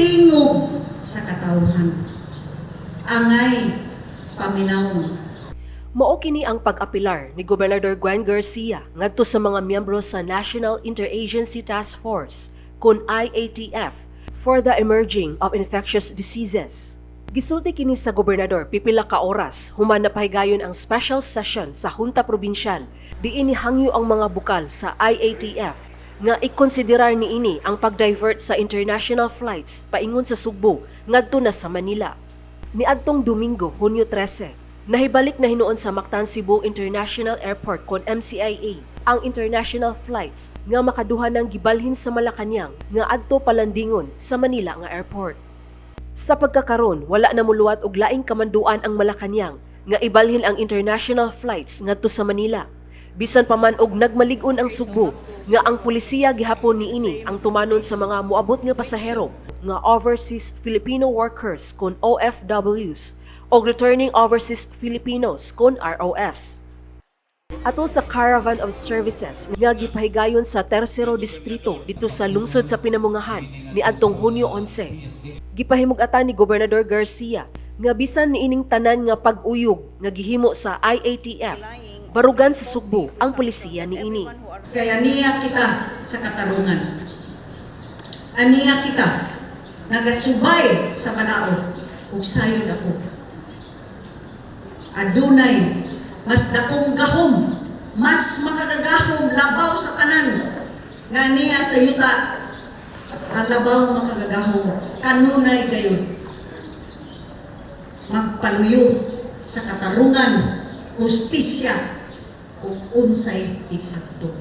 tingog sa katawhan. Angay paminawon. Mao kini ang pag-apilar ni Gobernador Gwen Garcia ngadto sa mga miyembro sa National Interagency Task Force kun IATF for the Emerging of Infectious Diseases. Gisulti kini sa gobernador pipila ka oras human napahigayon ang special session sa Junta Probinsyal diin hangyo ang mga bukal sa IATF nga ikonsiderar niini ang pag-divert sa international flights paingon sa Sugbo ngadto na sa Manila. Niadtong Domingo, Hunyo 13, nahibalik na hinuon sa Mactan Cebu International Airport kon MCIA ang international flights nga makaduha ng gibalhin sa Malacañang nga adto palandingon sa Manila nga airport. Sa pagkakaron, wala na muluwat og laing kamanduan ang Malacañang nga ibalhin ang international flights ngadto sa Manila. Bisan pa man og nagmalig-on ang Sugbo nga ang pulisiya gihapon niini ang tumanon sa mga moabot nga pasahero nga overseas Filipino workers kon OFWs o returning overseas Filipinos kon ROFs. Ato sa Caravan of Services nga gipahigayon sa Tercero Distrito dito sa lungsod sa Pinamungahan ni adtong Hunyo 11. Gipahimug-atan ni Gobernador Garcia nga bisan niining tanan nga pag-uyog nga gihimo sa IATF, barugan sa Sugbo ang pulisiya niini. Kaya niya kita sa katarungan. Aniya kita nagasubay sa balaod ug sayod ako. Adunay mas dakong gahom, mas makagagahom labaw sa tanan nga niya sa yuta. Ang labaw makagagahom kanunay gayon. Magpaluyo sa katarungan, hustisya ug unsay eksakto.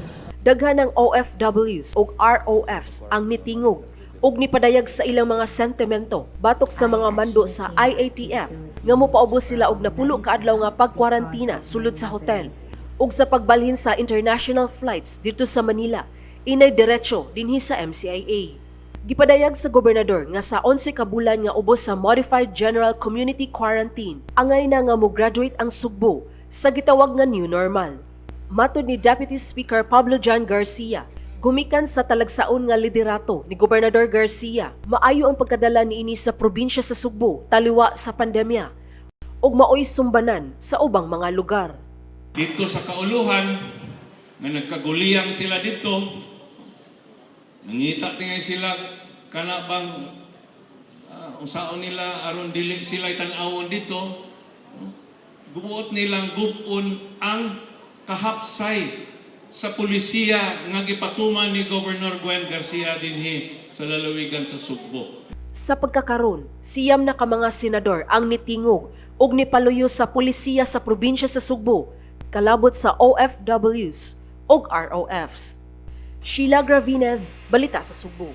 Daghan ng OFWs ug ROFs ang nitingog ug nipadayag sa ilang mga sentimento batok sa mga mando sa IATF nga mopaubos sila og napulo ka adlaw nga pagkwarantina sulod sa hotel ug sa pagbalhin sa international flights dito sa Manila inay diretso dinhi sa MCIA. Gipadayag sa gobernador nga sa 11 ka bulan nga ubos sa Modified General Community Quarantine angay na nga mo-graduate ang Sugbo sa gitawag nga new normal. Matod ni Deputy Speaker Pablo John Garcia, gumikan sa talagsaon nga liderato ni Gobernador Garcia, maayo ang pagkadala niini sa probinsya sa Sugbo taliwa sa pandemya ug maoy sumbanan sa ubang mga lugar. Dito sa kauluhan, nga nagkaguliyang sila dito, nangita tingay sila kana bang unsaon nila aron dili sila tan-awon dito, gubuot nilang gubon ang kahapsay sa pulisiya nga gipatuman ni Governor Gwen Garcia dinhi sa lalawigan sa Sugbo. Sa pagkakaron, siyam na ka mga senador ang nitingog ug nipaluyo sa pulisiya sa probinsya sa Sugbo, kalabot sa OFWs ug ROFs. Sheila Gravinez, Balita sa Sugbo.